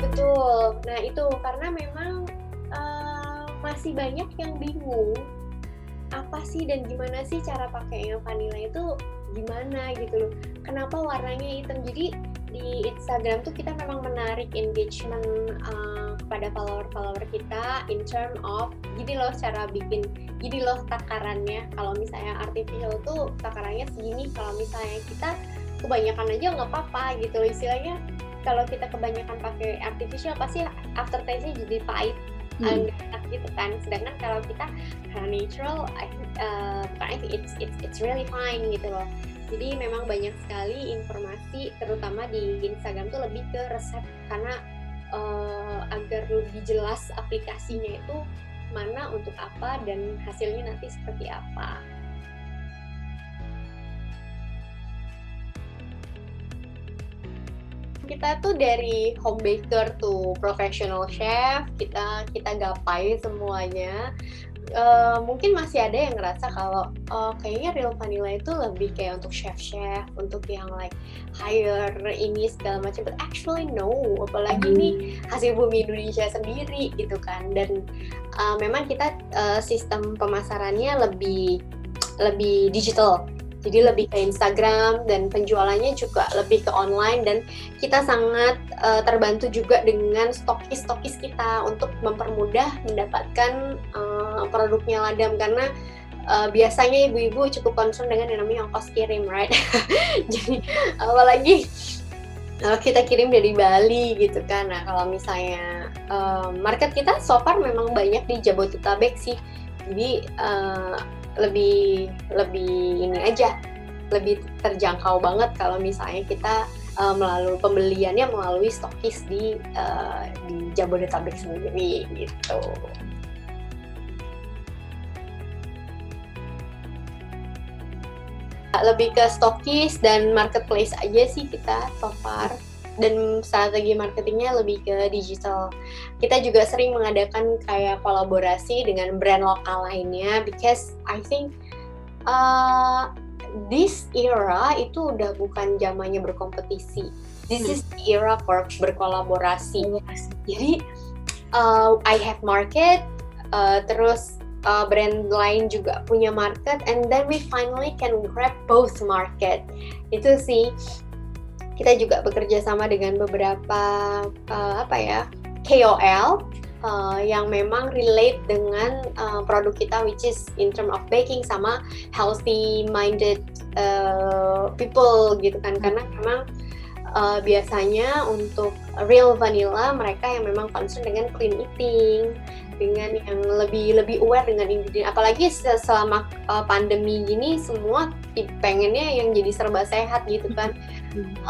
Betul. Nah itu karena memang masih banyak yang bingung apa sih dan gimana sih cara pakainya vanilla itu gimana gitu loh. Kenapa warnanya hitam? Jadi di Instagram tuh kita memang menarik engagement kepada follower-follower kita in term of gini loh cara bikin, gini loh takarannya. Kalau misalnya artificial tuh takarannya segini, kalau misalnya kita kebanyakan aja nggak apa-apa gitu loh istilahnya. Kalau kita kebanyakan pakai artificial pasti aftertaste-nya jadi pahit, nggak enak gitu kan. Sedangkan kalau kita karena natural, I think it's really fine gitu loh. Jadi memang banyak sekali informasi, terutama di Instagram tuh lebih ke resep karena agar lebih jelas aplikasinya itu mana untuk apa dan hasilnya nanti seperti apa. Kita tuh dari home baker to professional chef, kita gapai semuanya. Mungkin masih ada yang ngerasa kalau kayaknya Real Vanilla itu lebih kayak untuk chef-chef, untuk yang like hire ini segala macam. But actually no, apalagi nih hasil bumi Indonesia sendiri gitu kan. Dan memang kita sistem pemasarannya lebih digital. Jadi lebih ke Instagram dan penjualannya juga lebih ke online, dan kita sangat terbantu juga dengan stokis kita untuk mempermudah mendapatkan produknya Ladam, karena biasanya ibu-ibu cukup concern dengan yang namanya ongkos kirim, right? Jadi apalagi kita kirim dari Bali gitu kan. Nah kalau misalnya market kita so far memang banyak di Jabodetabek sih, jadi lebih ini aja, lebih terjangkau banget kalau misalnya kita melalui pembeliannya melalui stokis di Jabodetabek sendiri gitu. Lebih ke stokis dan marketplace aja sih kita so far, dan strategi marketingnya lebih ke digital. Kita juga sering mengadakan kayak kolaborasi dengan brand lokal lainnya, because I think this era itu udah bukan zamannya berkompetisi. This is the era for berkolaborasi. Jadi I have market, terus brand lain juga punya market, and then we finally can grab both market. Itu sih. Kita juga bekerja sama dengan beberapa KOL yang memang relate dengan produk kita, which is in term of baking sama healthy minded people gitu kan. Karena memang biasanya untuk Real Vanilla mereka yang memang concern dengan clean eating, dengan yang lebih aware dengan ingredient. Apalagi selama pandemi gini semua pengennya yang jadi serba sehat gitu kan.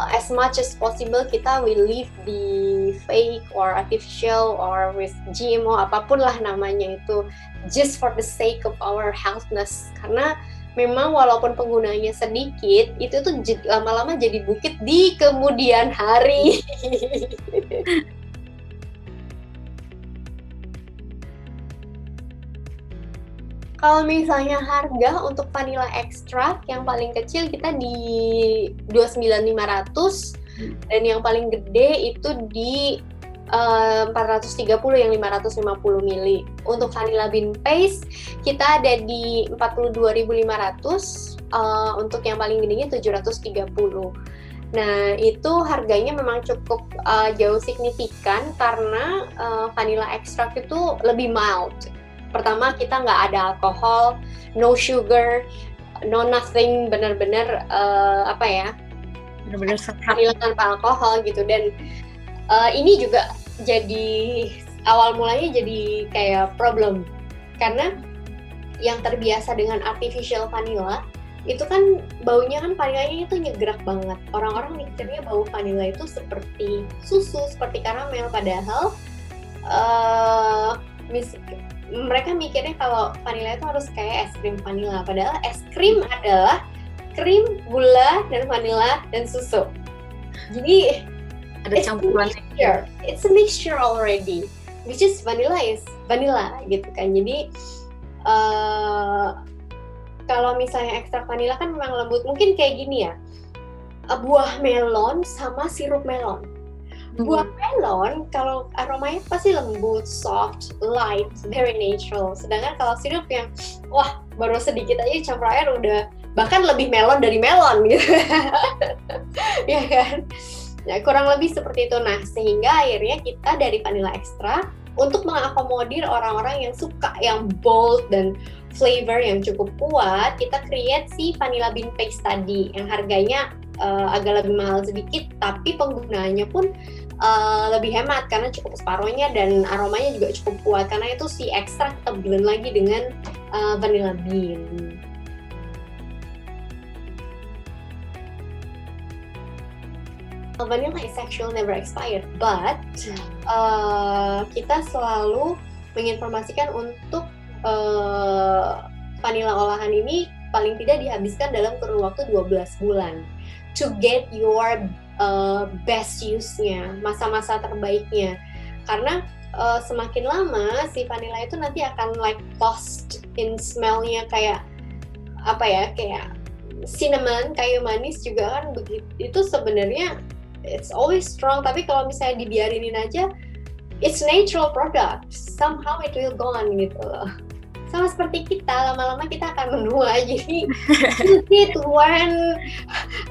As much as possible kita will leave the fake or artificial or with GMO apapun lah namanya itu, just for the sake of our healthness. Karena memang walaupun penggunanya sedikit, itu tuh lama-lama jadi bukit di kemudian hari. Kalau misalnya harga untuk vanilla extract yang paling kecil kita di 29.500, dan yang paling gede itu di 430 yang 550 ml. Untuk vanilla bean paste kita ada di 42.500, untuk yang paling gedenya 730. Nah itu harganya memang cukup jauh signifikan karena vanilla extract itu lebih mild. Pertama kita nggak ada alkohol, no sugar, no nothing, benar-benar benar-benar vanilla tanpa alkohol gitu. Dan ini juga jadi awal mulanya jadi kayak problem, karena yang terbiasa dengan artificial vanilla itu kan baunya kan vanillanya itu nyegrak banget. Orang-orang mikirnya bau vanilla itu seperti susu, seperti karamel, padahal mereka mikirnya kalau vanilla itu harus kayak es krim vanilla, padahal es krim adalah krim, gula, dan vanilla, dan susu. Jadi Ada campuran. It's a mixture already, which is vanilla gitu kan. Jadi kalau misalnya ekstrak vanilla kan memang lembut. Mungkin kayak gini ya, buah melon sama sirup melon. Buah melon kalau aromanya pasti lembut, soft, light, very natural. Sedangkan kalau sirup yang wah baru sedikit aja dicampur air udah bahkan lebih melon dari melon gitu. Ya kan? Nah, kurang lebih seperti itu. Nah, sehingga akhirnya kita dari vanilla extra untuk mengakomodir orang-orang yang suka yang bold dan flavor yang cukup kuat, kita create si vanilla bean paste tadi yang harganya agak lebih mahal sedikit, tapi penggunaannya pun lebih hemat karena cukup separohnya dan aromanya juga cukup kuat karena itu si extra kita blend lagi dengan vanilla bean. Vanilla is actually never expired, but kita selalu menginformasikan untuk vanilla olahan ini paling tidak dihabiskan dalam kurun waktu 12 bulan to get your best use-nya, masa-masa terbaiknya. Karena semakin lama si vanilla itu nanti akan like lost in smell-nya kayak apa ya, kayak cinnamon, kayu manis juga kan begitu. Itu sebenarnya it's always strong, tapi kalau misalnya dibiarinin aja it's natural product, somehow it will gone gitu loh. Sama seperti kita, lama-lama kita akan menua, jadi it when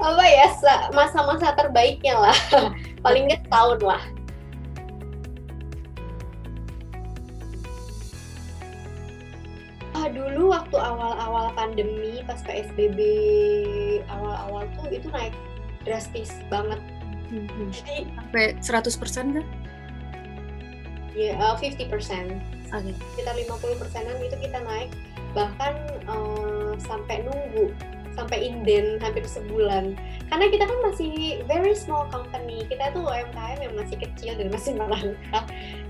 apa ya, masa-masa terbaiknya lah, paling nggak setahun lah. Dulu waktu awal-awal pandemi, pas PSBB awal-awal tuh itu naik drastis banget. Jadi sampai 100% kan? Ya, 50%. Okay. Sekitar 50%-an itu kita naik, bahkan sampai nunggu, sampai inden hampir sebulan. Karena kita kan masih very small company, kita tuh UMKM yang masih kecil dan masih merangkak.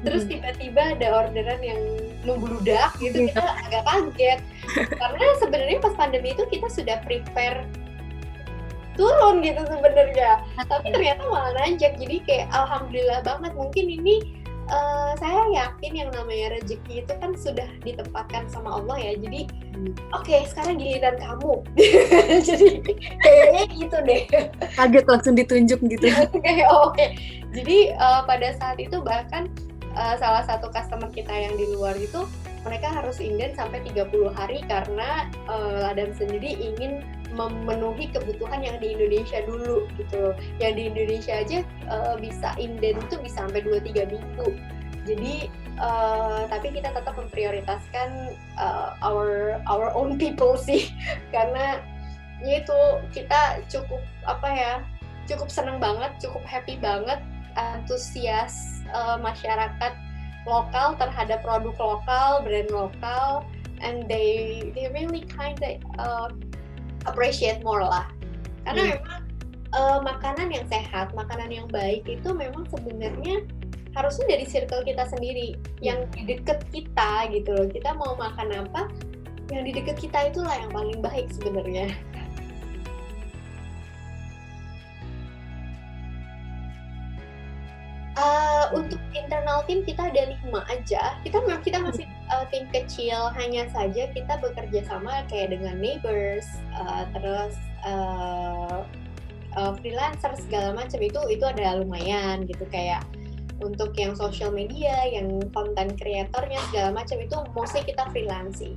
Terus tiba-tiba ada orderan yang membludak gitu, kita agak kaget. Karena sebenarnya pas pandemi itu kita sudah prepare turun gitu sebenarnya, tapi ternyata malah nanjak. Jadi kayak alhamdulillah banget. Mungkin ini saya yakin yang namanya rezeki itu kan sudah ditempatkan sama Allah ya. Jadi oke, sekarang giliran kamu. Jadi kayaknya gitu deh. Kaget langsung ditunjuk gitu. Oke. Jadi pada saat itu bahkan salah satu customer kita yang di luar itu mereka harus inden sampai 30 hari karena Ladam sendiri ingin memenuhi kebutuhan yang di Indonesia dulu gitu. Yang di Indonesia aja bisa inden itu bisa sampai 2-3 minggu. Jadi tapi kita tetap memprioritaskan our own people sih, karena ya itu kita cukup cukup seneng banget, cukup happy banget, antusias masyarakat lokal terhadap produk lokal, brand lokal, and they really appreciate more lah. Karena memang makanan yang sehat, makanan yang baik itu memang sebenarnya harusnya dari circle kita sendiri, yang di deket kita gitu loh. Kita mau makan apa, yang di deket kita itulah yang paling baik sebenarnya. Untuk internal tim kita ada 5 aja. Kita masih tim kecil, hanya saja kita bekerja sama kayak dengan neighbors, terus freelancer segala macam itu ada lumayan gitu. Kayak untuk yang social media, yang content creatornya segala macam itu mostly kita freelancing.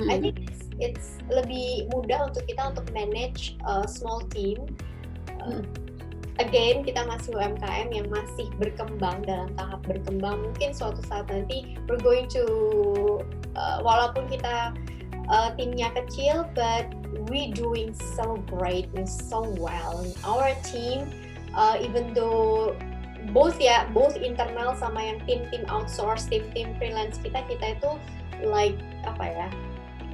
I think it's lebih mudah untuk kita untuk manage small team. Again, kita masih UMKM yang masih berkembang, dalam tahap berkembang. Mungkin suatu saat nanti we're going to walaupun kita timnya kecil, but we doing so great and so well. Our team, even though both internal sama yang tim outsource, tim freelance kita itu like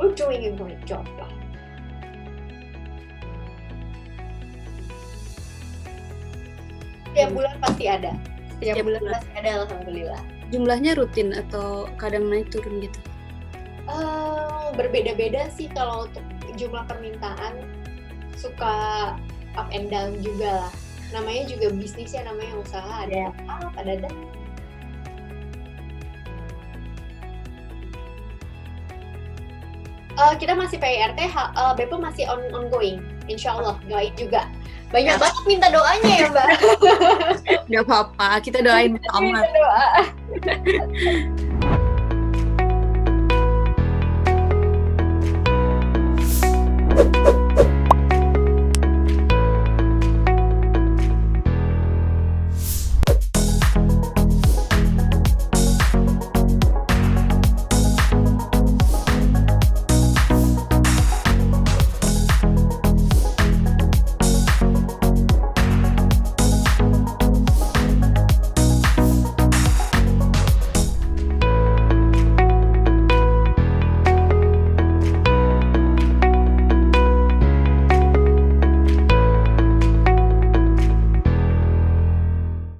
we're doing a great job lah. Setiap bulan pasti ada. Setiap bulan pasti ada, alhamdulillah. Jumlahnya rutin atau kadang naik turun gitu? Berbeda-beda sih kalau untuk jumlah permintaan, suka up and down juga lah. namanya juga bisnis ya, namanya usaha, ada apa Dada? Kita masih PIRT, Bepom masih ongoing, insya Allah, doain juga. Banyak banget minta doanya ya Mbak. Gak apa-apa, kita doain aman. Doa.